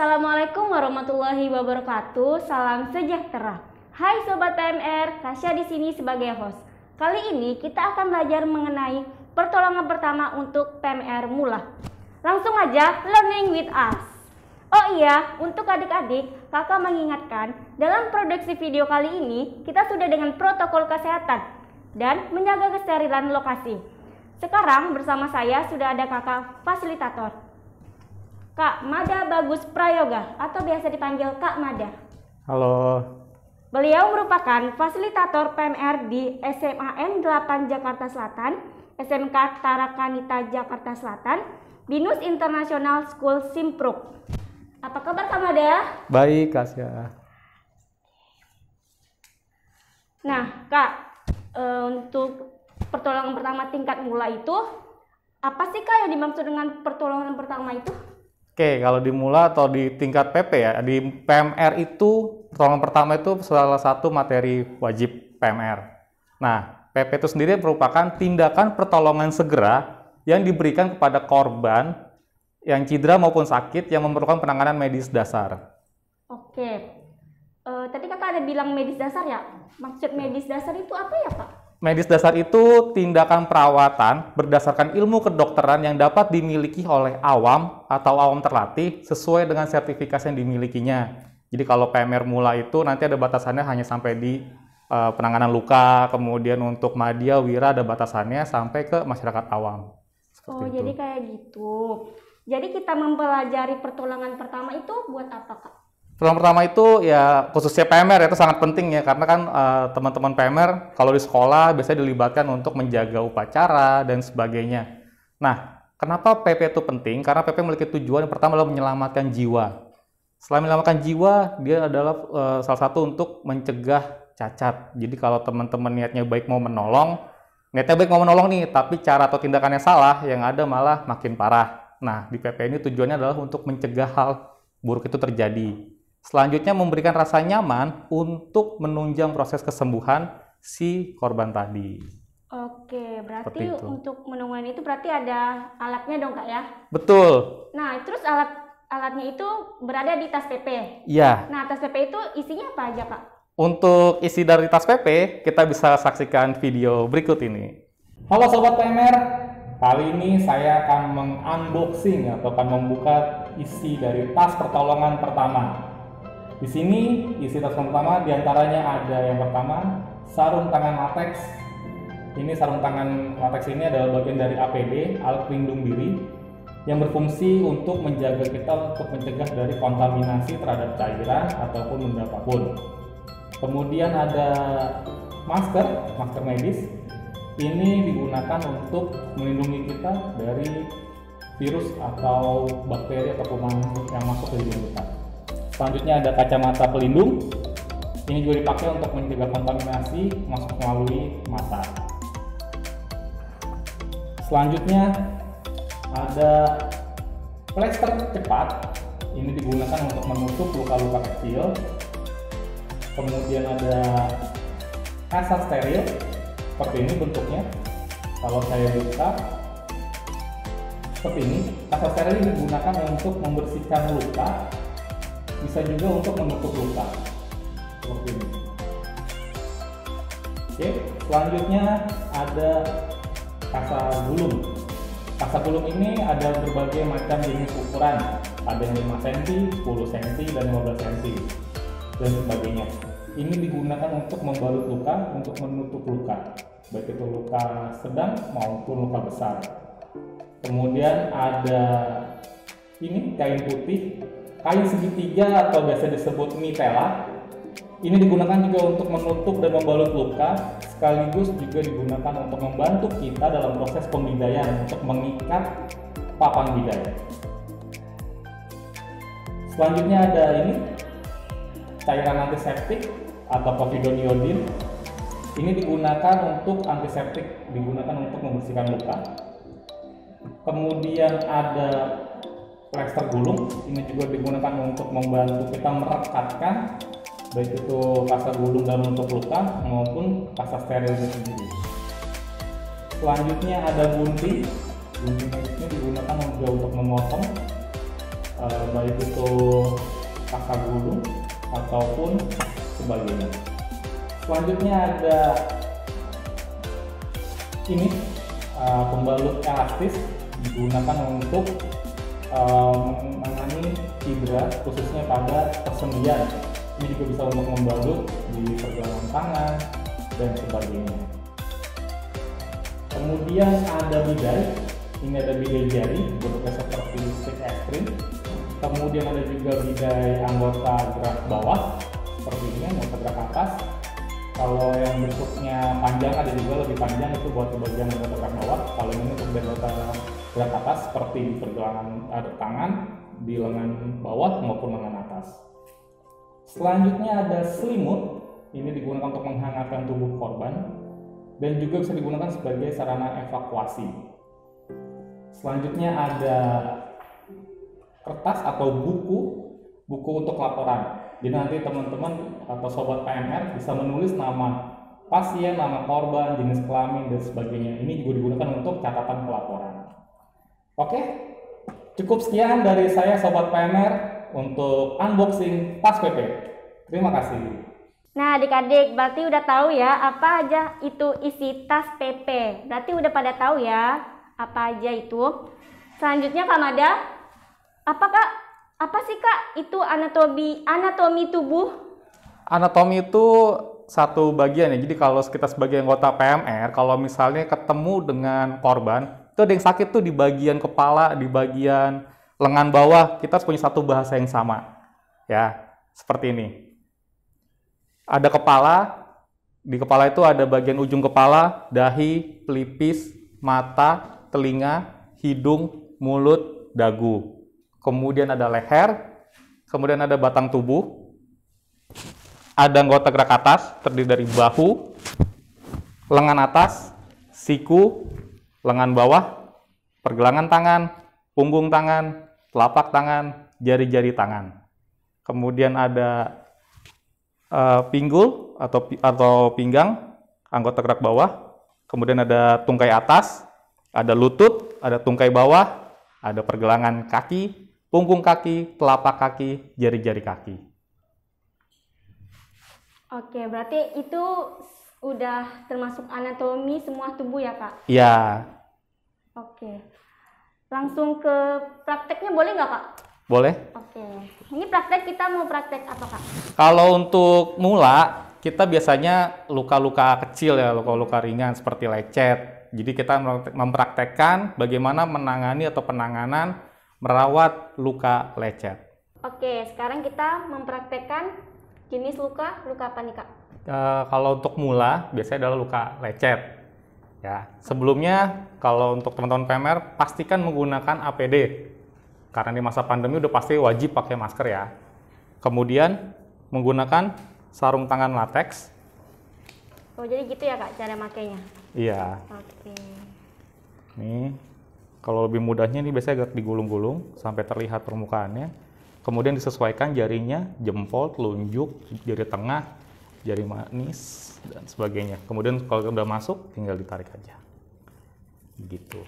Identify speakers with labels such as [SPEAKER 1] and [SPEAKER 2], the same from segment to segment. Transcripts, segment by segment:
[SPEAKER 1] Assalamualaikum warahmatullahi wabarakatuh. Salam sejahtera. Hai Sobat PMR, Tasya di sini sebagai host. Kali ini kita akan belajar mengenai pertolongan pertama untuk PMR mula. Langsung aja learning with us. Oh iya, untuk adik-adik, kakak mengingatkan dalam produksi video kali ini kita sudah dengan protokol kesehatan dan menjaga kesterilan lokasi. Sekarang bersama saya sudah ada kakak fasilitator, Kak Mada Bagus Prayoga atau biasa dipanggil Kak Mada.
[SPEAKER 2] Halo.
[SPEAKER 1] Beliau merupakan fasilitator PMR di SMA N8 Jakarta Selatan, SMK Tarakanita Jakarta Selatan, Binus International School Simpruk. Apa kabar Kak Mada?
[SPEAKER 2] Baik, Kasya.
[SPEAKER 1] Nah, Kak, untuk pertolongan pertama tingkat mula itu, apa sih Kak yang dimaksud dengan pertolongan pertama itu?
[SPEAKER 2] Oke, kalau di mula atau di tingkat PP ya, di PMR itu pertolongan pertama itu salah satu materi wajib PMR. Nah, PP itu sendiri merupakan tindakan pertolongan segera yang diberikan kepada korban yang cedera maupun sakit yang memerlukan penanganan medis dasar.
[SPEAKER 1] Oke, tadi kakak ada bilang medis dasar ya? Maksud medis dasar itu apa ya Pak?
[SPEAKER 2] Medis dasar itu tindakan perawatan berdasarkan ilmu kedokteran yang dapat dimiliki oleh awam atau awam terlatih sesuai dengan sertifikasi yang dimilikinya. Jadi kalau PMR mula itu nanti ada batasannya hanya sampai di penanganan luka, kemudian untuk madya, wira ada batasannya sampai ke masyarakat awam.
[SPEAKER 1] Oh, jadi kayak gitu. Jadi kita mempelajari pertolongan pertama itu buat apa Kak?
[SPEAKER 2] Pertolongan pertama itu ya khususnya PMR itu sangat penting ya, karena kan teman-teman PMR kalau di sekolah biasanya dilibatkan untuk menjaga upacara dan sebagainya. Nah, kenapa PP itu penting? Karena PP memiliki tujuan yang pertama adalah menyelamatkan jiwa. Selain menyelamatkan jiwa, dia adalah salah satu untuk mencegah cacat. Jadi kalau teman-teman niatnya baik mau menolong, nih, tapi cara atau tindakannya salah, yang ada malah makin parah. Nah, di PP ini tujuannya adalah untuk mencegah hal buruk itu terjadi. Selanjutnya memberikan rasa nyaman untuk menunjang proses kesembuhan si korban tadi.
[SPEAKER 1] Oke, berarti untuk menungguin itu berarti ada alatnya dong Kak ya?
[SPEAKER 2] Betul.
[SPEAKER 1] Nah, terus alatnya itu berada di tas PP?
[SPEAKER 2] Iya.
[SPEAKER 1] Nah, tas PP itu isinya apa aja Kak?
[SPEAKER 2] Untuk isi dari tas PP, kita bisa saksikan video berikut ini. Halo Sobat PMR, kali ini saya akan mengunboxing atau akan membuka isi dari tas pertolongan pertama. Di sini isi tas pertama diantaranya ada yang pertama sarung tangan latex. Ini sarung tangan latex ini adalah bagian dari APD, alat pelindung diri, yang berfungsi untuk menjaga kita untuk mencegah dari kontaminasi terhadap cairan ataupun benda apapun. Kemudian ada masker medis. Ini digunakan untuk melindungi kita dari virus atau bakteri atau kuman yang masuk ke hidung kita. Selanjutnya ada kacamata pelindung. Ini juga dipakai untuk mencegah kontaminasi masuk melalui mata. Selanjutnya ada plester cepat. Ini digunakan untuk menutup luka-luka kecil. Kemudian ada kasa steril. Seperti ini bentuknya. Kalau saya buka seperti ini, kasa steril ini digunakan untuk membersihkan luka, bisa juga untuk menutup luka seperti ini. Oke, selanjutnya ada kasa gulung. Kasa gulung ini ada berbagai macam jenis ukuran, ada yang 5 cm, 10 cm, dan 15 cm dan sebagainya. Ini digunakan untuk membalut luka, untuk menutup luka, baik itu luka sedang maupun luka besar. Kemudian ada ini kain putih, kain segitiga atau biasa disebut mitela. Ini digunakan juga untuk menutup dan membalut luka, sekaligus juga digunakan untuk membantu kita dalam proses pembidayaan, untuk mengikat papan bidai. Selanjutnya ada ini cairan antiseptik atau povidone iodine. Ini digunakan untuk antiseptik, digunakan untuk membersihkan luka. Kemudian ada plester gulung, ini juga digunakan untuk membantu kita merekatkan baik itu kasa gulung dalam bentuk luka maupun kasa steril itu sendiri. Selanjutnya ada gunting. Gunting ini digunakan juga untuk memotong baik itu rasa gulung ataupun sebagainya. Selanjutnya ada ini pembalut elastis, digunakan untuk menangani cedera khususnya pada persendian. Ini juga bisa untuk membalut di pergelangan tangan dan sebagainya. Kemudian ada bidai, ini ada bidai jari bentuknya seperti stick es krim. Kemudian ada juga bidai anggota gerak bawah seperti ini, anggota gerak atas. Kalau yang bentuknya panjang ada juga lebih panjang, itu buat bagian anggota gerak bawah. Kalau ini untuk anggota gerak atas seperti di pergelangan ada tangan, di lengan bawah maupun lengan atas. Selanjutnya ada selimut, ini digunakan untuk menghangatkan tubuh korban dan juga bisa digunakan sebagai sarana evakuasi. Selanjutnya ada kertas atau buku untuk laporan. Jadi nanti teman-teman atau sobat PMR bisa menulis nama pasien, nama korban, jenis kelamin dan sebagainya. Ini juga digunakan untuk catatan pelaporan. Oke, cukup sekian dari saya sobat PMR untuk unboxing tas PP. Terima kasih.
[SPEAKER 1] Nah adik-adik, berarti udah tahu ya apa aja itu isi tas PP. Berarti udah pada tahu ya apa aja itu. Selanjutnya Kak Mada, apa sih Kak itu anatomi tubuh?
[SPEAKER 2] Anatomi itu satu bagian ya. Jadi kalau kita sebagai anggota PMR, kalau misalnya ketemu dengan korban, itu ada yang sakit tuh di bagian kepala, di bagian lengan bawah, kita harus punya satu bahasa yang sama. Ya, seperti ini. Ada kepala, di kepala itu ada bagian ujung kepala, dahi, pelipis, mata, telinga, hidung, mulut, dagu. Kemudian ada leher, kemudian ada batang tubuh, ada anggota gerak atas, terdiri dari bahu, lengan atas, siku, lengan bawah, pergelangan tangan, punggung tangan, telapak tangan, jari-jari tangan. Kemudian ada pinggul atau pinggang, anggota gerak bawah, kemudian ada tungkai atas, ada lutut, ada tungkai bawah, ada pergelangan kaki, punggung kaki, telapak kaki, jari-jari kaki.
[SPEAKER 1] Oke, berarti itu udah termasuk anatomi semua tubuh ya Kak?
[SPEAKER 2] Iya.
[SPEAKER 1] Oke. Langsung ke prakteknya boleh nggak Kak?
[SPEAKER 2] Boleh.
[SPEAKER 1] Oke. Ini praktek kita mau praktek apa Kak?
[SPEAKER 2] Kalau untuk mula, kita biasanya luka-luka kecil ya, luka-luka ringan seperti lecet. Jadi kita mempraktekkan bagaimana menangani atau penanganan merawat luka lecet.
[SPEAKER 1] Oke, sekarang kita mempraktekkan jenis luka apa nih Kak?
[SPEAKER 2] Kalau untuk mula, biasanya adalah luka lecet. Ya, sebelumnya kalau untuk teman-teman PMR, pastikan menggunakan APD. Karena di masa pandemi udah pasti wajib pakai masker ya. Kemudian menggunakan sarung tangan latex.
[SPEAKER 1] Oh, jadi gitu ya Kak cara makainya?
[SPEAKER 2] Iya.
[SPEAKER 1] Oke.
[SPEAKER 2] Nih, kalau lebih mudahnya nih biasanya agak digulung-gulung sampai terlihat permukaannya. Kemudian disesuaikan jarinya, jempol, telunjuk, jari tengah, jari manis, dan sebagainya. Kemudian kalau udah masuk, tinggal ditarik aja. Gitu.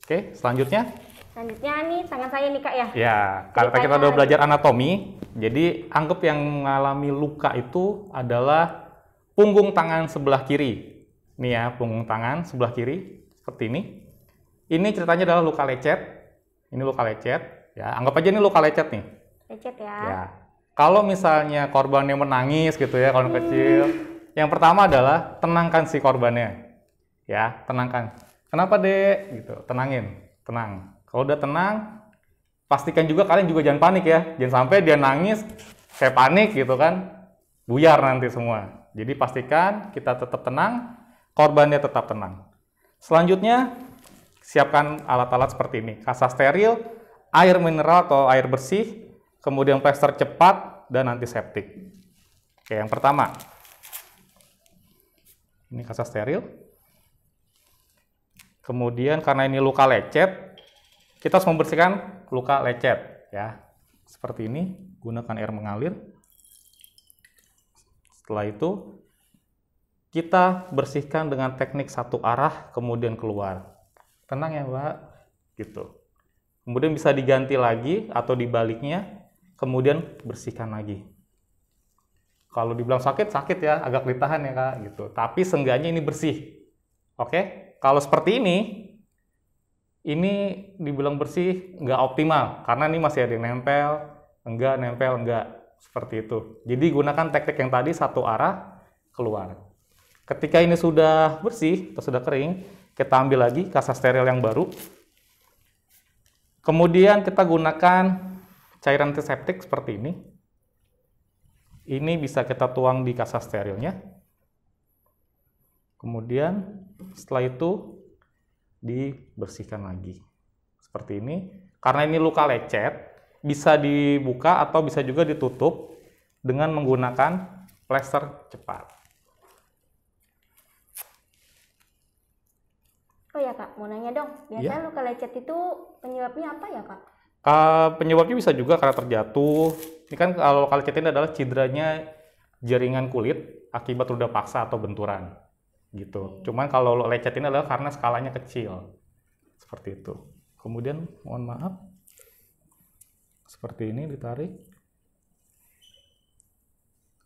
[SPEAKER 2] Oke, selanjutnya?
[SPEAKER 1] Selanjutnya nih tangan saya nih Kak ya?
[SPEAKER 2] Ya, kalau kita udah belajar anatomi, jadi anggap yang mengalami luka itu adalah punggung tangan sebelah kiri. Nih ya, punggung tangan sebelah kiri, seperti ini. Ini ceritanya adalah luka lecet. Ini luka lecet. Ya, anggap aja ini luka lecet nih.
[SPEAKER 1] Lecet ya.
[SPEAKER 2] Ya. Kalau misalnya korbannya menangis gitu ya, kalau kecil, yang pertama adalah tenangkan si korbannya. Ya, tenangkan. Kenapa, Dek? Gitu. Tenangin. Tenang. Kalau udah tenang, pastikan juga kalian juga jangan panik ya. Jangan sampai dia nangis, saya panik gitu kan. Buyar nanti semua. Jadi pastikan kita tetap tenang, korbannya tetap tenang. Selanjutnya, siapkan alat-alat seperti ini. Kasa steril, air mineral atau air bersih, kemudian plester cepat, dan antiseptik. Oke, yang pertama. Ini kasa steril. Kemudian karena ini luka lecet, kita harus membersihkan luka lecet. Ya, seperti ini, gunakan air mengalir. Setelah itu, kita bersihkan dengan teknik satu arah, kemudian keluar. tenang ya Mbak, gitu. Kemudian bisa diganti lagi atau dibaliknya, kemudian bersihkan lagi. Kalau dibilang sakit, sakit ya, agak ditahan ya Kak, gitu. Tapi seenggaknya ini bersih. Oke, kalau seperti ini dibilang bersih nggak optimal, karena ini masih ada yang nempel, enggak. Seperti itu. Jadi gunakan teknik yang tadi, satu arah, keluar. Ketika ini sudah bersih, atau sudah kering, kita ambil lagi kasa steril yang baru. Kemudian kita gunakan cairan antiseptik seperti ini. Ini bisa kita tuang di kasa sterilnya. Kemudian setelah itu dibersihkan lagi. Seperti ini. Karena ini luka lecet, bisa dibuka atau bisa juga ditutup dengan menggunakan plester cepat.
[SPEAKER 1] Oh ya Kak, mau nanya dong. Biasanya luka lecet itu penyebabnya apa ya Kak?
[SPEAKER 2] Penyebabnya bisa juga karena terjatuh. Ini kan kalau luka lecet ini adalah cederanya jaringan kulit akibat roda paksa atau benturan. Gitu. Cuman kalau lecet ini adalah karena skalanya kecil. Seperti itu. Kemudian mohon maaf. Seperti ini ditarik.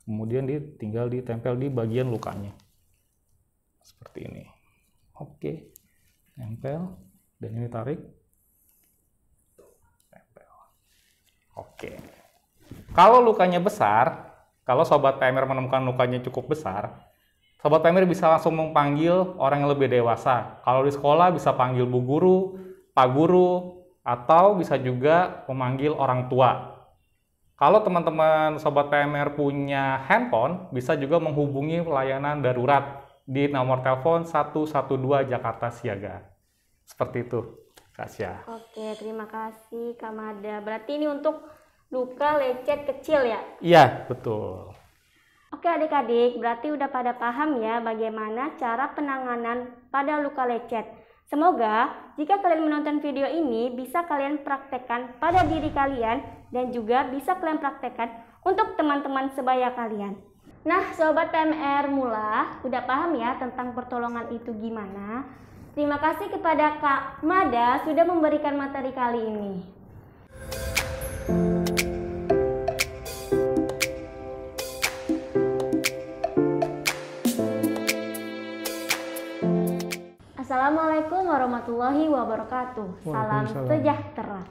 [SPEAKER 2] Kemudian tinggal ditempel di bagian lukanya. Seperti ini. Oke. Nempel dan ini tarik. Nempel. Oke. Kalau lukanya besar, kalau Sobat PMR menemukan lukanya cukup besar, Sobat PMR bisa langsung memanggil orang yang lebih dewasa. Kalau di sekolah bisa panggil Bu Guru, Pak Guru, atau bisa juga memanggil orang tua. Kalau teman-teman Sobat PMR punya handphone, bisa juga menghubungi pelayanan darurat di nomor telepon 112 Jakarta Siaga. Seperti itu, Kak Syah.
[SPEAKER 1] Oke, terima kasih Kak Mada. Berarti ini untuk luka lecet kecil ya?
[SPEAKER 2] Iya, betul.
[SPEAKER 1] Oke adik-adik, berarti udah pada paham ya bagaimana cara penanganan pada luka lecet. Semoga jika kalian menonton video ini bisa kalian praktekkan pada diri kalian dan juga bisa kalian praktekkan untuk teman-teman sebaya kalian. Nah Sobat PMR Mula, udah paham ya tentang pertolongan itu gimana? Terima kasih kepada Kak Mada sudah memberikan materi kali ini. Assalamualaikum warahmatullahi wabarakatuh. Salam sejahtera.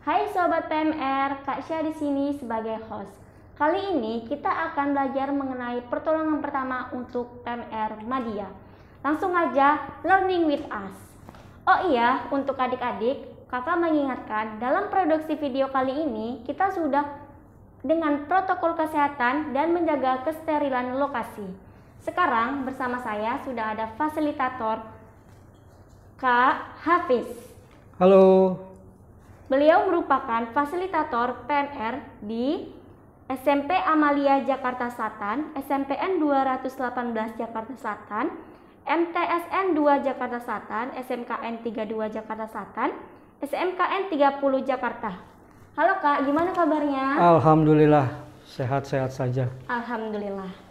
[SPEAKER 1] Hai Sobat PMR, Kak Syah di sini sebagai host. Kali ini kita akan belajar mengenai pertolongan pertama untuk PMR Madya. Langsung aja learning with us. Oh iya, untuk adik-adik, kakak mengingatkan dalam produksi video kali ini kita sudah dengan protokol kesehatan dan menjaga kesterilan lokasi. Sekarang bersama saya sudah ada fasilitator Kak Hafiz.
[SPEAKER 3] Halo.
[SPEAKER 1] Beliau merupakan fasilitator PMR di SMP Amalia Jakarta Selatan, SMPN 218 Jakarta Selatan, MTSN 2 Jakarta Selatan, SMKN 32 Jakarta Selatan, SMKN 30 Jakarta. Halo Kak, gimana kabarnya?
[SPEAKER 3] Alhamdulillah, sehat-sehat saja.
[SPEAKER 1] Alhamdulillah.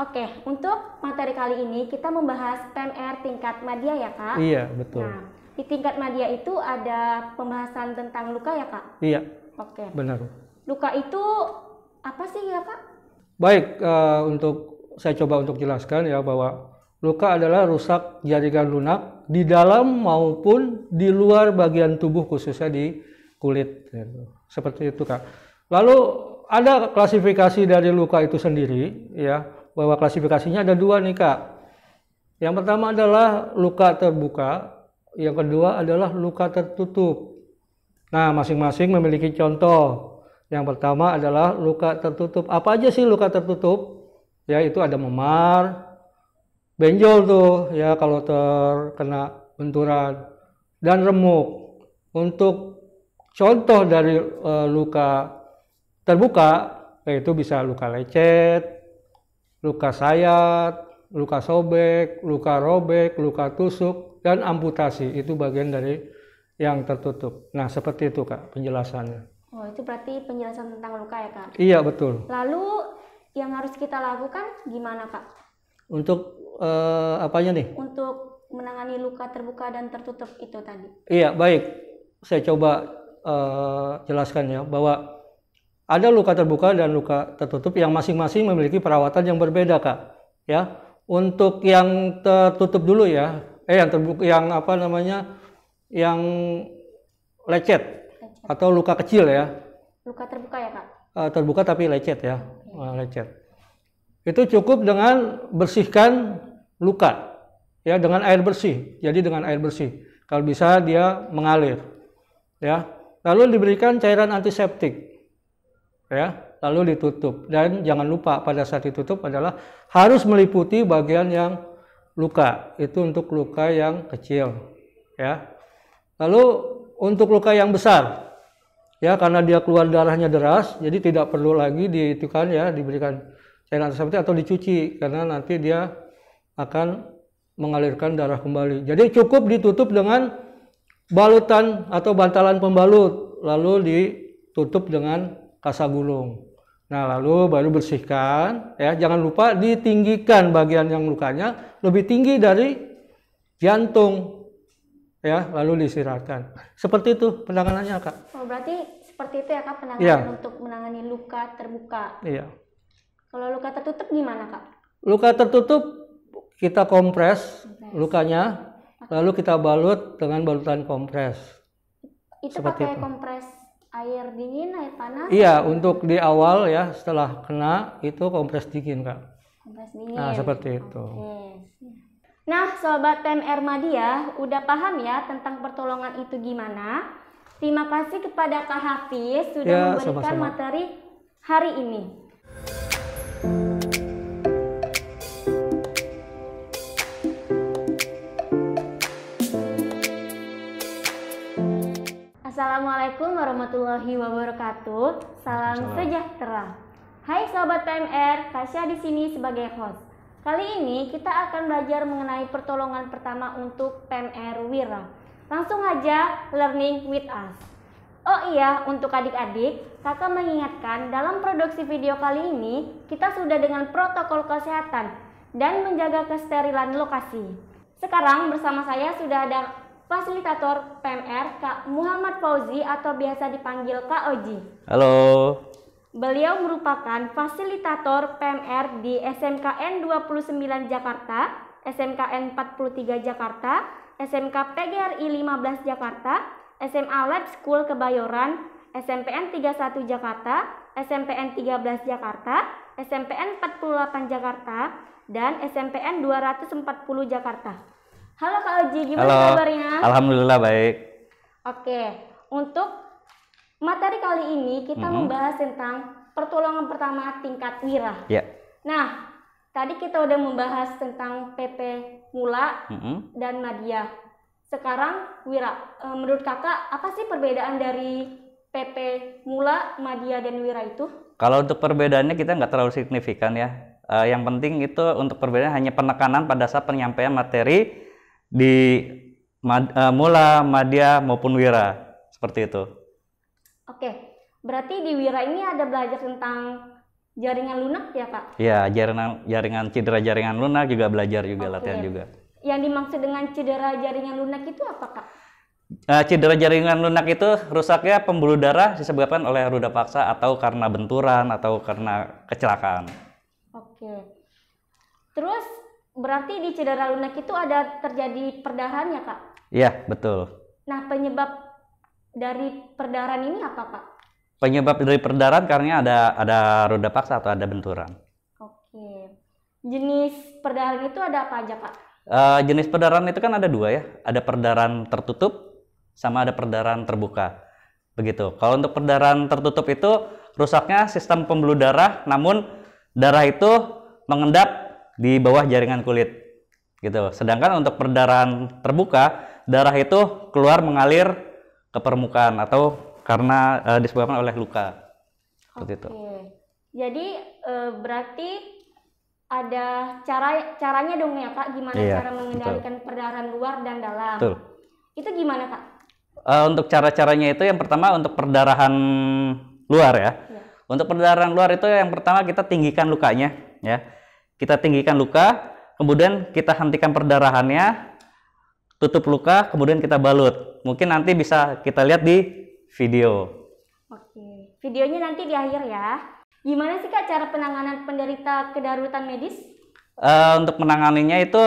[SPEAKER 1] Oke, untuk materi kali ini kita membahas PMR tingkat madya ya Kak?
[SPEAKER 3] Iya, betul.
[SPEAKER 1] Nah, di tingkat madya itu ada pembahasan tentang luka ya Kak?
[SPEAKER 3] Iya.
[SPEAKER 1] Oke.
[SPEAKER 3] Benar.
[SPEAKER 1] Luka itu apa sih ya Kak?
[SPEAKER 3] Baik, saya coba untuk jelaskan ya bahwa luka adalah rusak jaringan lunak di dalam maupun di luar bagian tubuh khususnya di kulit. Seperti itu Kak. Lalu ada klasifikasi dari luka itu sendiri ya. Bahwa klasifikasinya ada dua nih Kak. Yang pertama adalah luka terbuka, yang kedua adalah luka tertutup. Nah, masing-masing memiliki contoh. Yang pertama adalah luka tertutup. Apa aja sih luka tertutup? Ya, itu ada memar, benjol tuh ya kalau terkena benturan, dan remuk. Untuk contoh dari luka terbuka, yaitu bisa luka lecet, luka sayat, luka sobek, luka robek, luka tusuk, dan amputasi. Itu bagian dari yang tertutup. Nah, seperti itu Kak penjelasannya.
[SPEAKER 1] Oh, itu berarti penjelasan tentang luka ya Kak?
[SPEAKER 3] Iya, betul.
[SPEAKER 1] Lalu yang harus kita lakukan gimana Kak?
[SPEAKER 3] Untuk apanya nih?
[SPEAKER 1] Untuk menangani luka terbuka dan tertutup itu tadi?
[SPEAKER 3] Iya, baik. Saya coba jelaskan ya, bahwa ada luka terbuka dan luka tertutup yang masing-masing memiliki perawatan yang berbeda, Kak. Ya, untuk yang tertutup dulu ya, yang terbuka, yang apa namanya, yang lecet atau luka kecil ya.
[SPEAKER 1] Luka terbuka ya, Kak?
[SPEAKER 3] Terbuka tapi lecet ya, lecet. Itu cukup dengan bersihkan luka, ya, dengan air bersih. Jadi dengan air bersih. Kalau bisa dia mengalir, ya. Lalu diberikan cairan antiseptik. Ya, lalu ditutup, dan jangan lupa pada saat ditutup adalah harus meliputi bagian yang luka, itu untuk luka yang kecil, ya. Lalu untuk luka yang besar, ya, karena dia keluar darahnya deras, jadi tidak perlu lagi diitukan ya, diberikan cairan antiseptik atau dicuci, karena nanti dia akan mengalirkan darah kembali. Jadi cukup ditutup dengan balutan atau bantalan pembalut, lalu ditutup dengan kasa gulung. Nah, lalu baru bersihkan, ya. Jangan lupa ditinggikan bagian yang lukanya lebih tinggi dari jantung, ya. Lalu disirahkan. Seperti itu penanganannya, Kak.
[SPEAKER 1] Oh, berarti seperti itu ya, Kak, penanganan
[SPEAKER 3] Iya.
[SPEAKER 1] untuk menangani luka terbuka.
[SPEAKER 3] Iya.
[SPEAKER 1] Kalau luka tertutup gimana, Kak?
[SPEAKER 3] Luka tertutup kita kompres lukanya, lalu kita balut dengan balutan kompres.
[SPEAKER 1] Itu
[SPEAKER 3] Seperti
[SPEAKER 1] pakai
[SPEAKER 3] itu.
[SPEAKER 1] kompres air dingin, air panas?
[SPEAKER 3] Iya, untuk di awal ya, setelah kena itu kompres dingin, Kak.
[SPEAKER 1] Kompres dingin.
[SPEAKER 3] Nah, seperti itu.
[SPEAKER 1] Oke. Nah, Sobat PMR Madya, udah paham ya tentang pertolongan itu gimana? Terima kasih kepada Kak Hafiz sudah
[SPEAKER 3] Ya,
[SPEAKER 1] memberikan
[SPEAKER 3] sama-sama.
[SPEAKER 1] materi hari ini. Assalamualaikum warahmatullahi wabarakatuh. Salam sejahtera. Hai Sobat PMR, Kasya di sini sebagai host. Kali ini kita akan belajar mengenai pertolongan pertama untuk PMR Wira. Langsung aja learning with us. Oh iya, untuk adik-adik, kakak mengingatkan dalam produksi video kali ini kita sudah dengan protokol kesehatan dan menjaga kesterilan lokasi. Sekarang bersama saya sudah ada fasilitator PMR Kak Muhammad Fauzi atau biasa dipanggil Kak Oji.
[SPEAKER 4] Halo.
[SPEAKER 1] Beliau merupakan fasilitator PMR di SMKN 29 Jakarta, SMKN 43 Jakarta, SMK PGRI 15 Jakarta, SMA Lab School Kebayoran, SMPN 31 Jakarta, SMPN 13 Jakarta, SMPN 48 Jakarta, dan SMPN 240 Jakarta. Halo Kak Oji, gimana
[SPEAKER 4] Halo.
[SPEAKER 1] kabarnya?
[SPEAKER 4] Alhamdulillah baik.
[SPEAKER 1] Oke, untuk materi kali ini kita membahas tentang pertolongan pertama tingkat wira.
[SPEAKER 4] Ya.
[SPEAKER 1] Nah, tadi kita udah membahas tentang PP Mula dan Madya. Sekarang wira, menurut kakak apa sih perbedaan dari PP Mula, Madya, dan wira itu?
[SPEAKER 4] Kalau untuk perbedaannya kita nggak terlalu signifikan ya. Yang penting itu untuk perbedaan hanya penekanan pada saat penyampaian materi di Mula, Madya maupun wira. Seperti itu.
[SPEAKER 1] Oke, berarti di wira ini ada belajar tentang jaringan lunak ya Kak?
[SPEAKER 4] Ya, jaringan cedera jaringan lunak juga belajar juga, latihan juga.
[SPEAKER 1] Yang dimaksud dengan cedera jaringan lunak itu apa Kak?
[SPEAKER 4] Cedera jaringan lunak itu rusaknya pembuluh darah disebabkan oleh ruda paksa atau karena benturan atau karena kecelakaan.
[SPEAKER 1] Oke. Terus berarti di cedera lunak itu ada terjadi perdarahan ya Kak?
[SPEAKER 4] Iya, betul.
[SPEAKER 1] Nah, penyebab dari perdarahan ini apa Kak?
[SPEAKER 4] Penyebab dari perdarahan karena ada roda paksa atau ada benturan.
[SPEAKER 1] Oke. Jenis perdarahan itu ada apa aja Kak?
[SPEAKER 4] Jenis perdarahan itu kan ada dua ya. Ada perdarahan tertutup sama ada perdarahan terbuka. Begitu. Kalau untuk perdarahan tertutup itu rusaknya sistem pembuluh darah, namun darah itu mengendap di bawah jaringan kulit. Gitu. Sedangkan untuk perdarahan terbuka, darah itu keluar mengalir ke permukaan atau karena disebabkan oleh luka. Seperti itu.
[SPEAKER 1] Jadi berarti ada caranya dong ya Kak, gimana
[SPEAKER 4] Iya,
[SPEAKER 1] cara mengendalikan perdarahan luar dan dalam.
[SPEAKER 4] Betul.
[SPEAKER 1] Itu gimana Kak?
[SPEAKER 4] Untuk cara-caranya itu yang pertama untuk perdarahan luar ya. Untuk perdarahan luar itu yang pertama kita tinggikan lukanya ya. Kita tinggikan luka, kemudian kita hentikan perdarahannya, tutup luka, kemudian kita balut. Mungkin nanti bisa kita lihat di video.
[SPEAKER 1] Oke, videonya nanti di akhir ya. Gimana sih Kak cara penanganan penderita kedaruratan medis?
[SPEAKER 4] Untuk menanganinya itu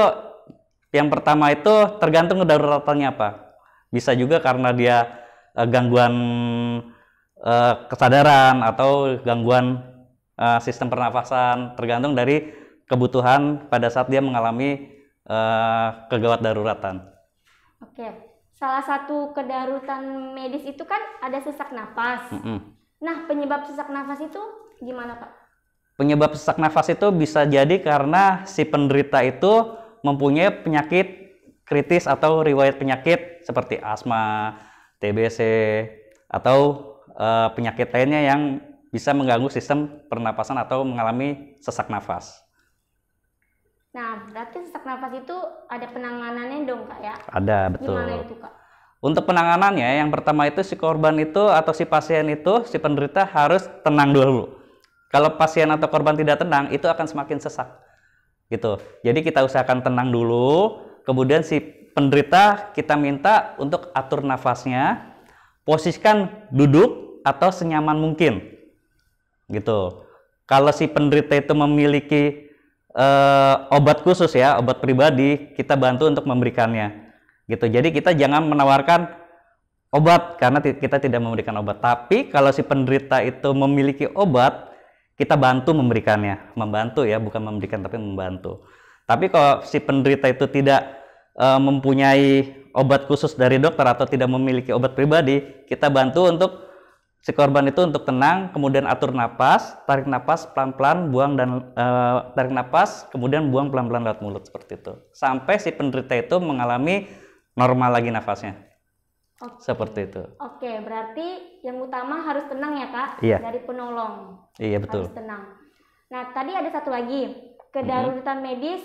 [SPEAKER 4] yang pertama itu tergantung kedaruratannya apa. Bisa juga karena dia gangguan kesadaran atau gangguan sistem pernafasan, tergantung dari kebutuhan pada saat dia mengalami kegawat daruratan.
[SPEAKER 1] Oke, salah satu kedaruratan medis itu kan ada sesak napas. Nah, penyebab sesak nafas itu gimana Pak?
[SPEAKER 4] Penyebab sesak nafas itu bisa jadi karena si penderita itu mempunyai penyakit kritis atau riwayat penyakit seperti asma, TBC, atau penyakit lainnya yang bisa mengganggu sistem pernapasan atau mengalami sesak nafas.
[SPEAKER 1] Nah, berarti sesak nafas itu ada penanganannya dong Kak ya?
[SPEAKER 4] Ada, betul.
[SPEAKER 1] Gimana itu Kak?
[SPEAKER 4] Untuk penanganannya, yang pertama itu si korban itu atau si pasien itu, si penderita harus tenang dulu. Kalau pasien atau korban tidak tenang, itu akan semakin sesak. Gitu. Jadi kita usahakan tenang dulu, kemudian si penderita kita minta untuk atur nafasnya, posisikan duduk atau senyaman mungkin. Gitu. Kalau si penderita itu memiliki obat khusus ya, obat pribadi, kita bantu untuk memberikannya. Gitu. Jadi kita jangan menawarkan obat karena kita tidak memberikan obat. Tapi kalau si penderita itu memiliki obat, kita bantu memberikannya. Membantu ya, bukan memberikan tapi membantu. Tapi kalau si penderita itu tidak mempunyai obat khusus dari dokter atau tidak memiliki obat pribadi, kita bantu untuk si korban itu untuk tenang, kemudian atur napas, tarik napas pelan-pelan, buang dan tarik napas, kemudian buang pelan-pelan lewat mulut seperti itu. Sampai si penderita itu mengalami normal lagi nafasnya.
[SPEAKER 1] Oke.
[SPEAKER 4] Seperti itu.
[SPEAKER 1] Oke, berarti yang utama harus tenang ya Kak?
[SPEAKER 4] Iya.
[SPEAKER 1] Dari penolong.
[SPEAKER 4] Iya, betul.
[SPEAKER 1] Harus tenang. Nah, tadi ada satu lagi, kedaruratan medis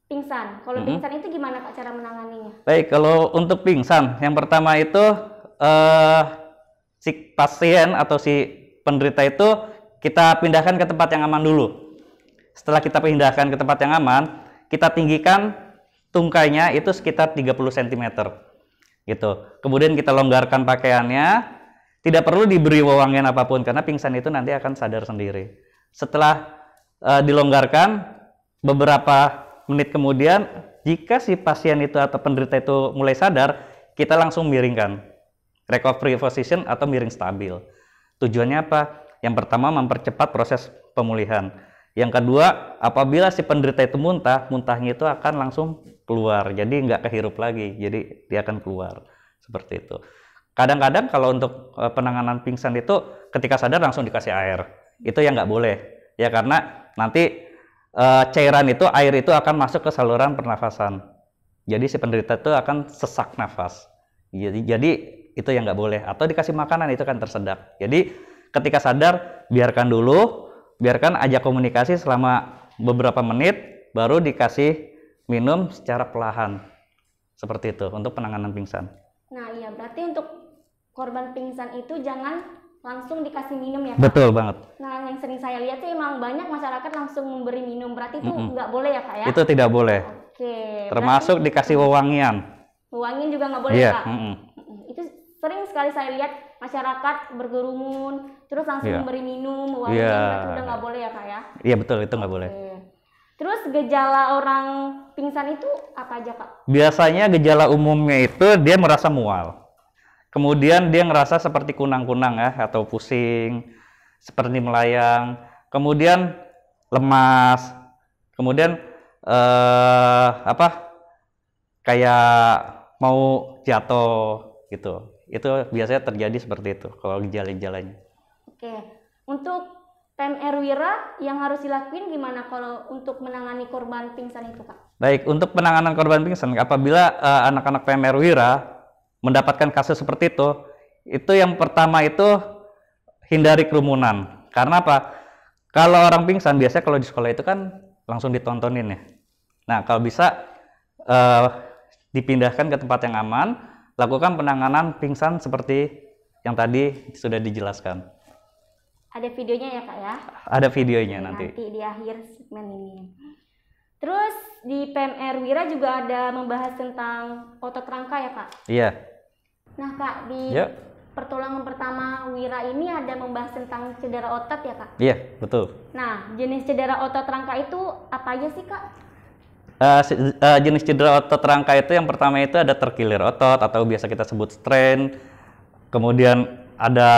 [SPEAKER 1] pingsan. Kalau pingsan itu gimana Kak cara menanganinya?
[SPEAKER 4] Baik, kalau untuk pingsan, yang pertama itu si pasien atau si penderita itu kita pindahkan ke tempat yang aman dulu. Setelah kita pindahkan ke tempat yang aman, kita tinggikan tungkainya itu sekitar 30 cm. Gitu. Kemudian kita longgarkan pakaiannya, tidak perlu diberi wewangian apapun karena pingsan itu nanti akan sadar sendiri. Setelah dilonggarkan, beberapa menit kemudian, jika si pasien itu atau penderita itu mulai sadar, kita langsung miringkan. Recovery position atau miring stabil. Tujuannya apa? Yang pertama mempercepat proses pemulihan. Yang kedua, apabila si penderita itu muntah, muntahnya itu akan langsung keluar. Jadi nggak kehirup lagi, jadi dia akan keluar. Seperti itu. Kadang-kadang kalau untuk penanganan pingsan itu ketika sadar langsung dikasih air. Itu yang nggak boleh. Ya karena nanti cairan itu, air itu akan masuk ke saluran pernafasan. Jadi si penderita itu akan sesak nafas. Jadi itu yang nggak boleh. Atau dikasih makanan itu kan tersedak. Jadi ketika sadar biarkan dulu, biarkan ajak komunikasi selama beberapa menit, baru dikasih minum secara perlahan. Seperti itu untuk penanganan pingsan.
[SPEAKER 1] Nah iya, berarti untuk korban pingsan itu jangan langsung dikasih minum ya Kak?
[SPEAKER 4] Betul banget.
[SPEAKER 1] Nah yang sering saya lihat sih emang banyak masyarakat langsung memberi minum, berarti itu nggak boleh ya Kak ya?
[SPEAKER 4] Itu tidak boleh.
[SPEAKER 1] Oke.
[SPEAKER 4] Termasuk dikasih wewangian.
[SPEAKER 1] Wewangian juga nggak boleh
[SPEAKER 4] Iya.
[SPEAKER 1] Kak? Itu sering sekali saya lihat masyarakat berkerumun, terus langsung memberi minum, wewangian, berarti udah nggak boleh ya Kak ya?
[SPEAKER 4] Iya betul, itu nggak boleh.
[SPEAKER 1] Oke. Terus gejala orang pingsan itu apa aja Kak?
[SPEAKER 4] Biasanya gejala umumnya itu dia merasa mual. Kemudian dia ngerasa seperti kunang-kunang ya, atau pusing, seperti melayang. Kemudian lemas. Kemudian kayak mau jatuh gitu. Itu biasanya terjadi seperti itu kalau gejala-gejalanya.
[SPEAKER 1] Oke. Untuk PMR Wira yang harus dilakuin gimana kalau untuk menangani korban pingsan itu Kak?
[SPEAKER 4] Baik, untuk penanganan korban pingsan, apabila anak-anak PMR Wira mendapatkan kasus seperti itu yang pertama itu hindari kerumunan. Karena apa? Kalau orang pingsan biasanya kalau di sekolah itu kan langsung ditontonin ya. Nah, kalau bisa dipindahkan ke tempat yang aman, lakukan penanganan pingsan seperti yang tadi sudah dijelaskan.
[SPEAKER 1] Ada videonya ya Kak ya?
[SPEAKER 4] Ada videonya nanti.
[SPEAKER 1] Nanti di akhir segmen ini. Terus di PMR Wira juga ada membahas tentang otot rangka ya Kak?
[SPEAKER 4] Iya.
[SPEAKER 1] Nah Kak, di
[SPEAKER 4] Ya.
[SPEAKER 1] pertolongan pertama Wira ini ada membahas tentang cedera otot ya Kak?
[SPEAKER 4] Iya, betul.
[SPEAKER 1] Nah, jenis cedera otot rangka itu apa aja sih Kak?
[SPEAKER 4] Jenis cedera otot rangka itu yang pertama itu ada terkilir otot atau biasa kita sebut strain, kemudian ada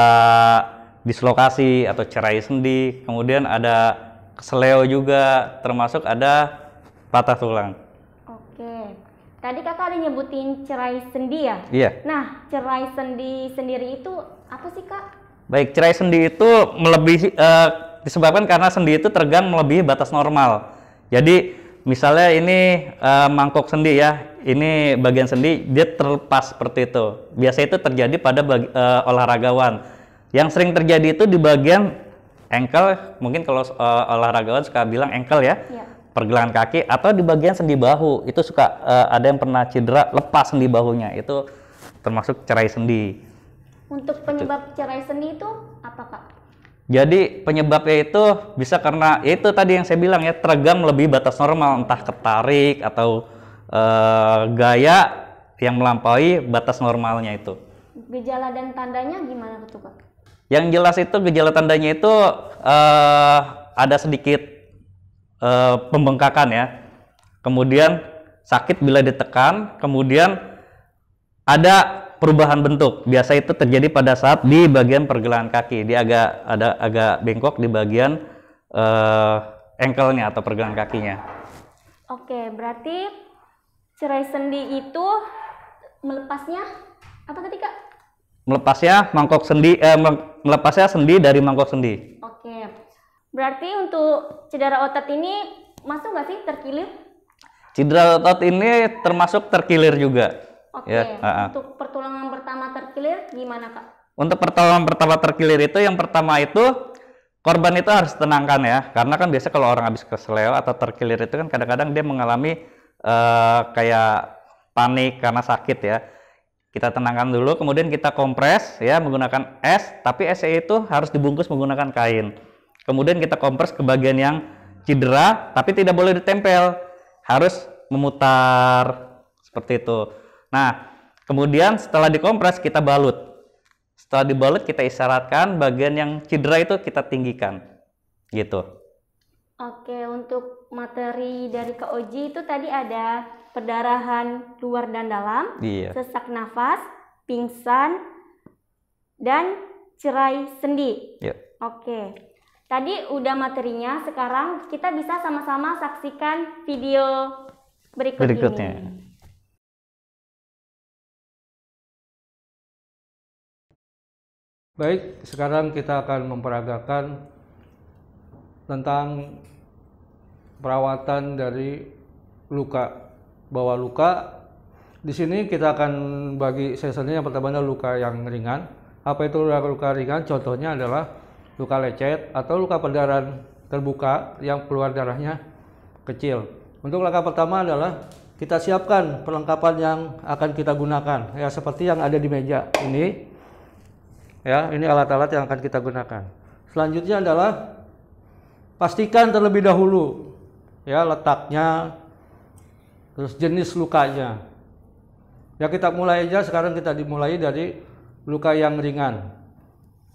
[SPEAKER 4] dislokasi atau cerai sendi, kemudian ada keseleo juga, termasuk ada patah tulang.
[SPEAKER 1] Oke, tadi Kakak ada nyebutin cerai sendi ya?
[SPEAKER 4] Iya.
[SPEAKER 1] Nah, cerai sendi sendiri itu apa sih Kak?
[SPEAKER 4] Baik, cerai sendi itu melebihi disebabkan karena sendi itu tergang melebihi batas normal. Jadi misalnya ini mangkok sendi ya, ini bagian sendi dia terlepas seperti itu. Biasa itu terjadi pada olahragawan. Yang sering terjadi itu di bagian ankle, mungkin kalau olahragawan suka bilang ankle ya, pergelangan kaki, atau di bagian sendi bahu. Itu suka ada yang pernah cedera lepas sendi bahunya, itu termasuk cerai sendi.
[SPEAKER 1] Untuk penyebab cerai sendi itu apa Kak?
[SPEAKER 4] Jadi penyebabnya itu bisa karena itu tadi yang saya bilang ya, tergang lebih batas normal, entah ketarik atau gaya yang melampaui batas normalnya itu.
[SPEAKER 1] Gejala dan tandanya gimana tuh Kak?
[SPEAKER 4] Yang jelas itu gejala tandanya itu ada sedikit pembengkakan ya, kemudian sakit bila ditekan, kemudian ada perubahan bentuk. Biasa itu terjadi pada saat di bagian pergelangan kaki. Dia agak bengkok di bagian ankle-nya atau pergelangan kakinya.
[SPEAKER 1] Oke, berarti cerai sendi itu melepasnya apa tadi Kak?
[SPEAKER 4] Melepasnya sendi dari mangkok sendi.
[SPEAKER 1] Oke. Berarti untuk cedera otot ini masuk nggak sih terkilir?
[SPEAKER 4] Cedera otot ini termasuk terkilir juga.
[SPEAKER 1] Oke,
[SPEAKER 4] Ya,
[SPEAKER 1] untuk pertolongan pertama terkilir gimana Kak?
[SPEAKER 4] Untuk pertolongan pertama terkilir itu yang pertama itu korban itu harus tenangkan ya, karena kan biasa kalau orang habis keseleo atau terkilir itu kan kadang-kadang dia mengalami kayak panik karena sakit ya. Kita tenangkan dulu, kemudian kita kompres ya menggunakan es, tapi esnya itu harus dibungkus menggunakan kain. Kemudian kita kompres ke bagian yang cedera, tapi tidak boleh ditempel, harus memutar seperti itu. Nah, kemudian setelah dikompres kita balut. Setelah dibalut kita isyaratkan bagian yang cedera itu kita tinggikan. Gitu.
[SPEAKER 1] Oke, untuk materi dari Kak Oji itu tadi ada perdarahan luar dan dalam,
[SPEAKER 4] Iya.
[SPEAKER 1] sesak nafas, pingsan, dan cerai sendi.
[SPEAKER 4] Iya.
[SPEAKER 1] Oke, tadi udah materinya, sekarang kita bisa sama-sama saksikan video berikutnya. Ini.
[SPEAKER 3] Baik, sekarang kita akan memperagakan tentang perawatan dari luka. Bahwa luka di sini kita akan bagi sesinya. Yang pertama adalah luka yang ringan. Apa itu luka ringan? Contohnya adalah luka lecet atau luka perdarahan terbuka yang keluar darahnya kecil. Untuk langkah pertama adalah kita siapkan perlengkapan yang akan kita gunakan. Ya, seperti yang ada di meja ini. Ya, ini alat-alat yang akan kita gunakan. Selanjutnya adalah pastikan terlebih dahulu ya letaknya, terus jenis lukanya. Ya, kita mulai aja sekarang, kita dimulai dari luka yang ringan.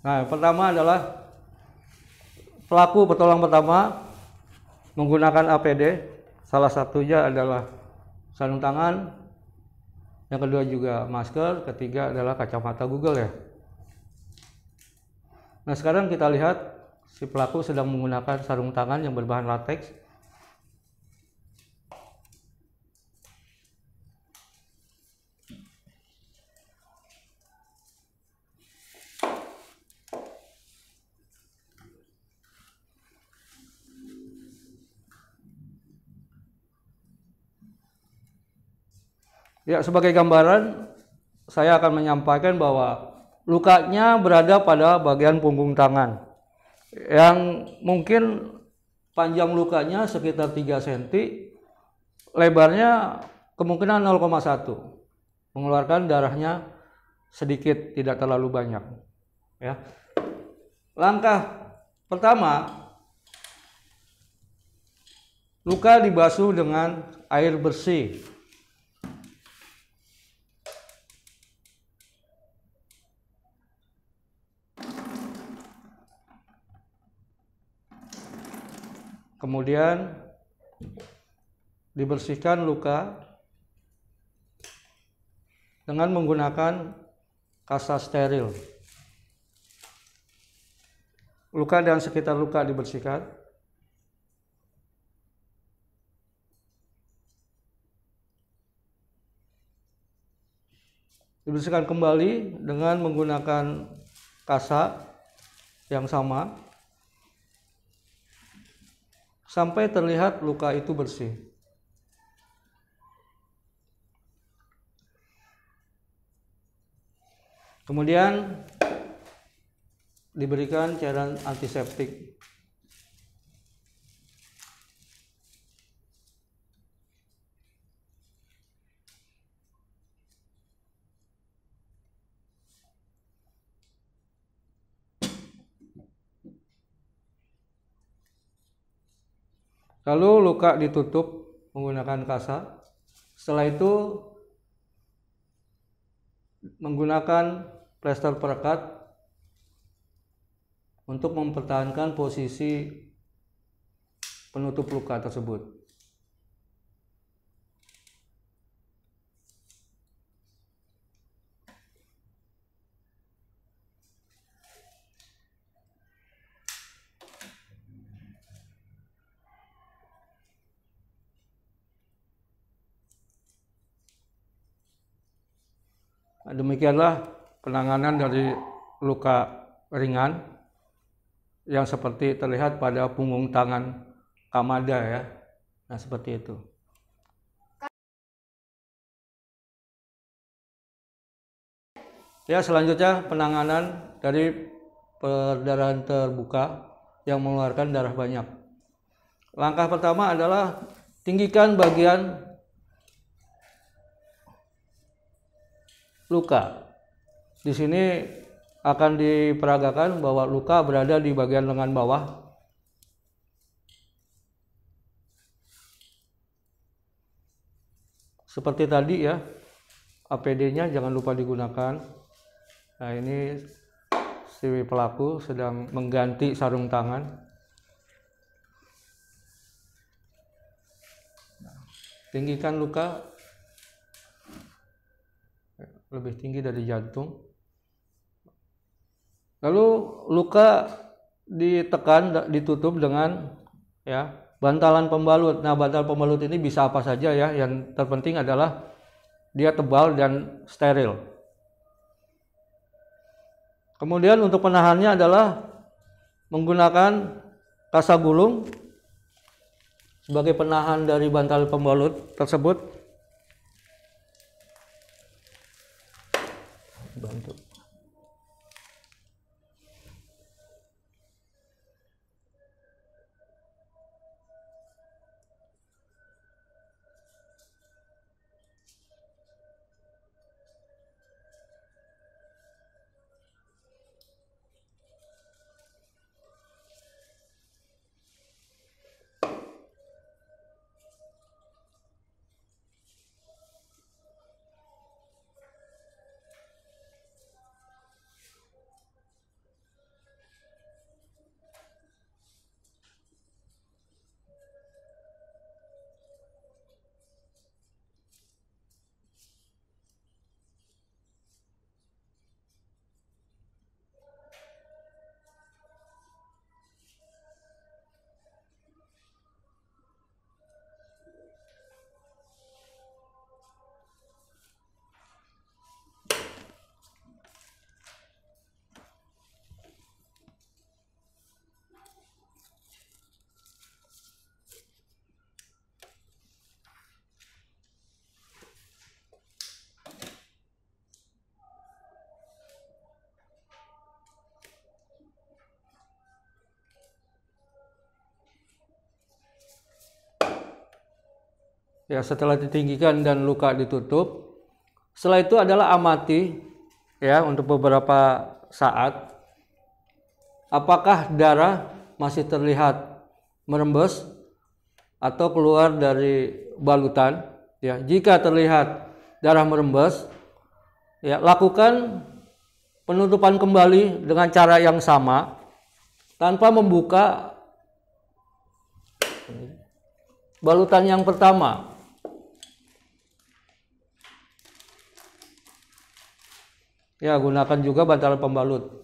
[SPEAKER 3] Nah, pertama adalah pelaku pertolongan pertama menggunakan APD. Salah satunya adalah sarung tangan, yang kedua juga masker, ketiga adalah kacamata Google ya. Nah, sekarang kita lihat si pelaku sedang menggunakan sarung tangan yang berbahan latex. Ya, sebagai gambaran saya akan menyampaikan bahwa lukanya berada pada bagian punggung tangan yang mungkin panjang lukanya sekitar 3 cm, lebarnya kemungkinan 0,1, mengeluarkan darahnya sedikit, tidak terlalu banyak ya. Langkah pertama Luka dibasuh dengan air bersih. Kemudian dibersihkan luka dengan menggunakan kasa steril. Luka dan sekitar luka dibersihkan. Dibersihkan kembali dengan menggunakan kasa yang sama sampai terlihat luka itu bersih. Kemudian diberikan cairan antiseptik. Lalu luka ditutup menggunakan kasa. Setelah itu menggunakan plester perekat untuk mempertahankan posisi penutup luka tersebut. Demikianlah penanganan dari luka ringan yang seperti terlihat pada punggung tangan Kamada ya. Nah, seperti itu. Ya, selanjutnya penanganan dari perdarahan terbuka yang mengeluarkan darah banyak. Langkah pertama adalah tinggikan bagian luka. Di sini akan diperagakan bahwa luka berada di bagian lengan bawah. Seperti tadi ya, APD-nya jangan lupa digunakan. Nah, ini si pelaku sedang mengganti sarung tangan. Tinggikan luka lebih tinggi dari jantung. Lalu luka ditekan, ditutup dengan ya bantalan pembalut. Nah, bantalan pembalut ini bisa apa saja ya. Yang terpenting adalah dia tebal dan steril. Kemudian untuk penahannya adalah menggunakan kasa gulung sebagai penahan dari bantalan pembalut tersebut. Bantu. Ya, setelah ditinggikan dan luka ditutup, setelah itu adalah amati ya untuk beberapa saat apakah darah masih terlihat merembes atau keluar dari balutan. Ya, jika terlihat darah merembes, ya lakukan penutupan kembali dengan cara yang sama tanpa membuka balutan yang pertama. Ya, gunakan juga bantalan pembalut.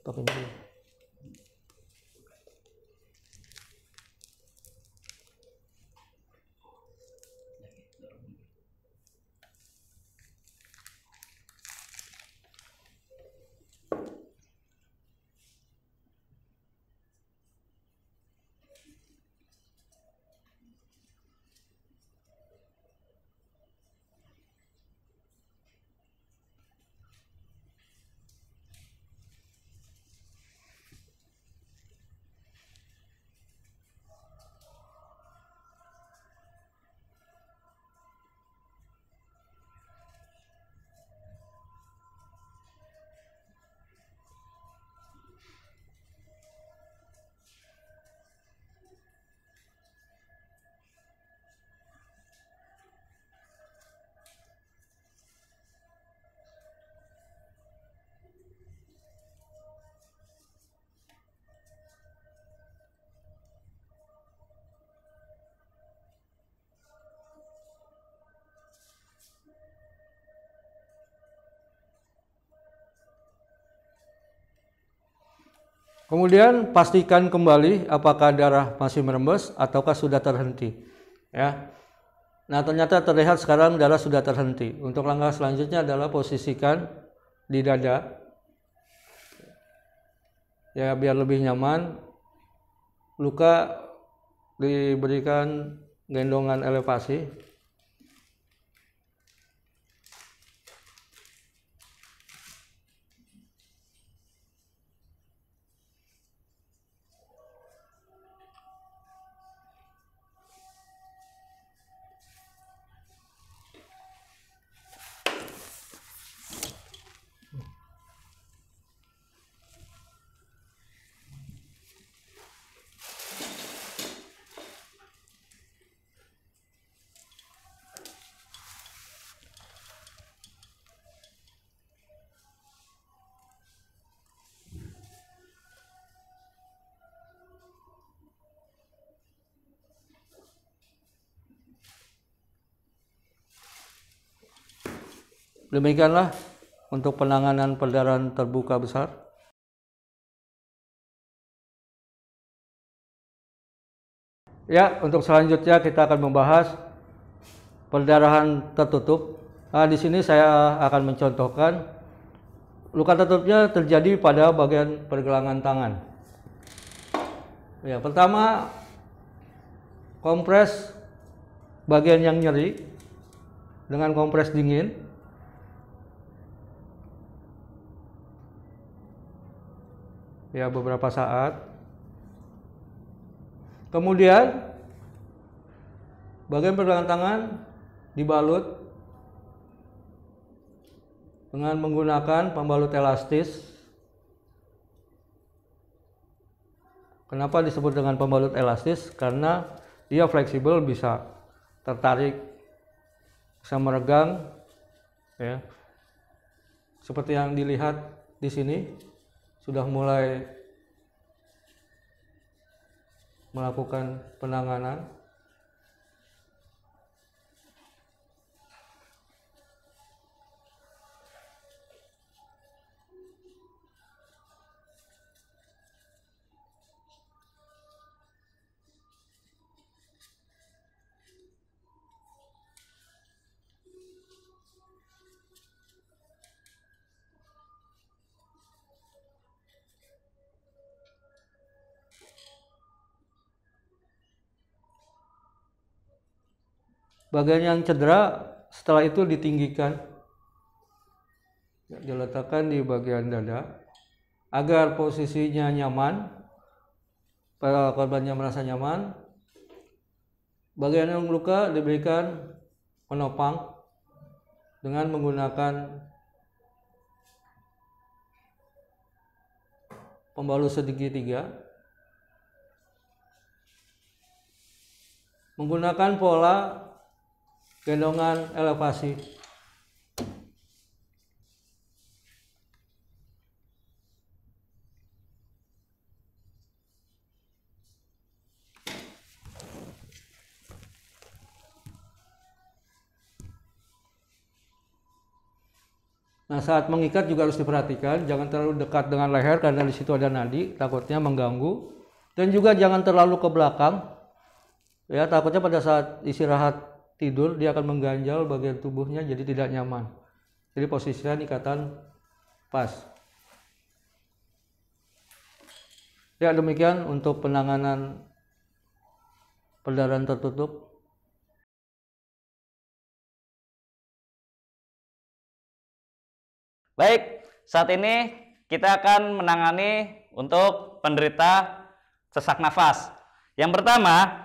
[SPEAKER 3] Pakai dulu. Kemudian pastikan kembali apakah darah masih merembes ataukah sudah terhenti. Ya. Nah, ternyata terlihat sekarang darah sudah terhenti. Untuk langkah selanjutnya adalah posisikan di dada. Ya, biar lebih nyaman. Luka diberikan gendongan elevasi. Demikianlah untuk penanganan perdarahan terbuka besar. Ya, untuk selanjutnya kita akan membahas perdarahan tertutup. Nah, di sini saya akan mencontohkan luka tertutupnya terjadi pada bagian pergelangan tangan. Ya, pertama kompres bagian yang nyeri dengan kompres dingin. Ya, beberapa saat. Kemudian bagian pergelangan tangan dibalut dengan menggunakan pembalut elastis. Kenapa disebut dengan pembalut elastis? Karena dia fleksibel, bisa tertarik, bisa meregang, ya. Seperti yang dilihat di sini. Sudah mulai melakukan penanganan. Bagian yang cedera setelah itu ditinggikan, diletakkan di bagian dada agar posisinya nyaman, para korbannya merasa nyaman. Bagian yang luka diberikan penopang dengan menggunakan pembalut segitiga, menggunakan pola gendongan elevasi. Nah, saat mengikat juga harus diperhatikan, jangan terlalu dekat dengan leher karena di situ ada nadi, takutnya mengganggu. Dan juga jangan terlalu ke belakang, ya takutnya pada saat istirahat tidur dia akan mengganjal bagian tubuhnya jadi tidak nyaman. Jadi posisinya ikatan pas. Ya, demikian untuk penanganan perdarahan tertutup.
[SPEAKER 4] Baik, saat ini kita akan menangani untuk penderita sesak nafas. Yang pertama,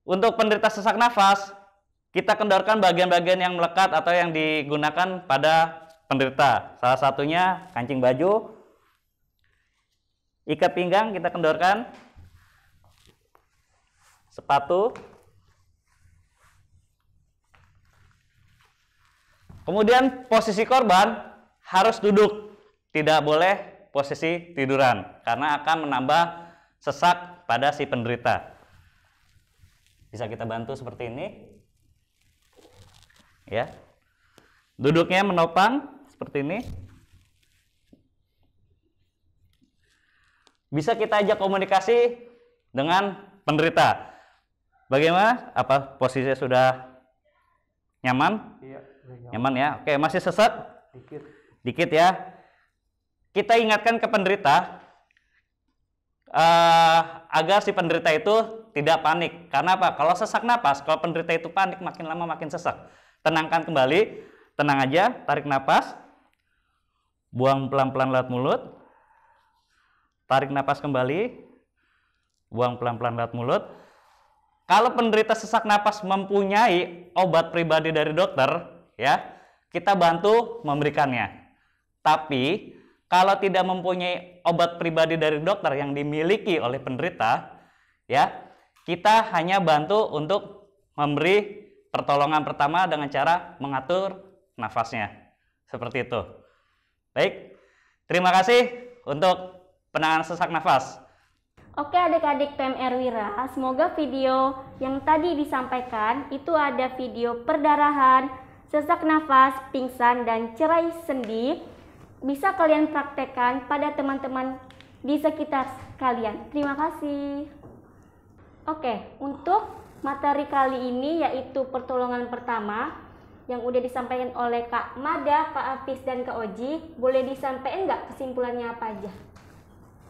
[SPEAKER 4] untuk penderita sesak nafas, kita kendorkan bagian-bagian yang melekat atau yang digunakan pada penderita. Salah satunya kancing baju, ikat pinggang kita kendorkan, sepatu, kemudian posisi korban harus duduk, tidak boleh posisi tiduran karena akan menambah sesak pada si penderita. Bisa kita bantu seperti ini, ya. Duduknya menopang seperti ini. Bisa kita ajak komunikasi dengan penderita. Bagaimana? Apa posisinya sudah nyaman?
[SPEAKER 3] Iya,
[SPEAKER 4] nyaman ya. Oke, masih sesak? Dikit ya. Kita ingatkan ke penderita agar si penderita itu tidak panik. Karena apa? Kalau sesak napas, kalau penderita itu panik, makin lama makin sesak. Tenangkan kembali, tenang aja, tarik napas, buang pelan-pelan lewat mulut, tarik napas kembali, buang pelan-pelan lewat mulut. Kalau penderita sesak napas mempunyai obat pribadi dari dokter, ya, kita bantu memberikannya. Tapi kalau tidak mempunyai obat pribadi dari dokter yang dimiliki oleh penderita, ya, kita hanya bantu untuk memberi pertolongan pertama dengan cara mengatur nafasnya. Seperti itu. Baik, terima kasih untuk penanganan sesak nafas.
[SPEAKER 1] Oke adik-adik PMR Wira, semoga video yang tadi disampaikan itu ada video perdarahan, sesak nafas, pingsan, dan cerai sendi bisa kalian praktekkan pada teman-teman di sekitar kalian. Terima kasih. Oke, untuk materi kali ini yaitu pertolongan pertama yang udah disampaikan oleh Kak Mada, Kak Hafiz, dan Kak Oji. Boleh disampaikan nggak kesimpulannya apa aja?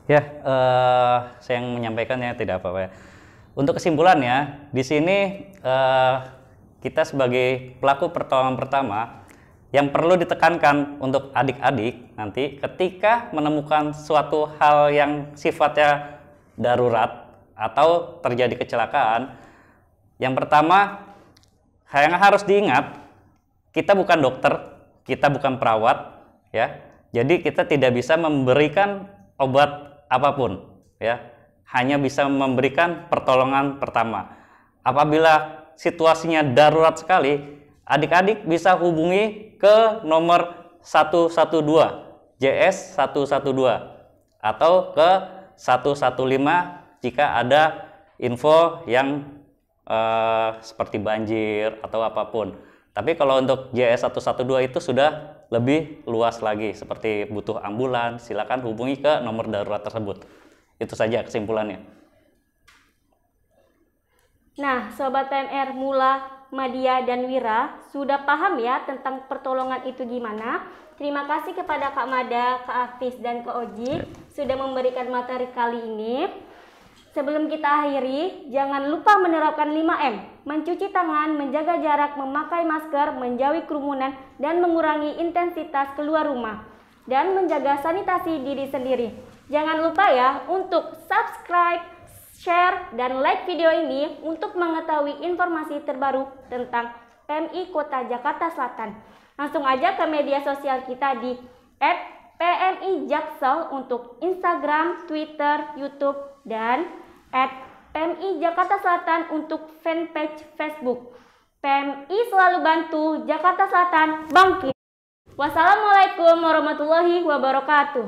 [SPEAKER 4] Ya, saya yang menyampaikannya tidak apa-apa ya. Untuk kesimpulannya, di sini kita sebagai pelaku pertolongan pertama yang perlu ditekankan untuk adik-adik nanti ketika menemukan suatu hal yang sifatnya darurat atau terjadi kecelakaan, yang pertama yang harus diingat, kita bukan dokter, kita bukan perawat, ya. Jadi kita tidak bisa memberikan obat apapun, ya. Hanya bisa memberikan pertolongan pertama. Apabila situasinya darurat sekali, adik-adik bisa hubungi ke nomor 112, JS 112 atau ke 115 jika ada info yang seperti banjir atau apapun. Tapi kalau untuk JS 112 itu sudah lebih luas lagi, seperti butuh ambulans, silakan hubungi ke nomor darurat tersebut. Itu saja kesimpulannya.
[SPEAKER 1] Nah, Sobat PMR Mula, Madia, dan Wira sudah paham ya tentang pertolongan itu gimana. Terima kasih kepada Kak Mada, Kak Hafiz, dan Kak Oji sudah memberikan materi kali ini. Sebelum kita akhiri, jangan lupa menerapkan 5M, mencuci tangan, menjaga jarak, memakai masker, menjauhi kerumunan, dan mengurangi intensitas keluar rumah, dan menjaga sanitasi diri sendiri. Jangan lupa ya untuk subscribe, share, dan like video ini untuk mengetahui informasi terbaru tentang PMI Kota Jakarta Selatan. Langsung aja ke media sosial kita di @PMI Jaksel untuk Instagram, Twitter, YouTube, dan @PMI Jakarta Selatan untuk fanpage Facebook. PMI selalu bantu Jakarta Selatan bangkit. Wassalamualaikum warahmatullahi wabarakatuh.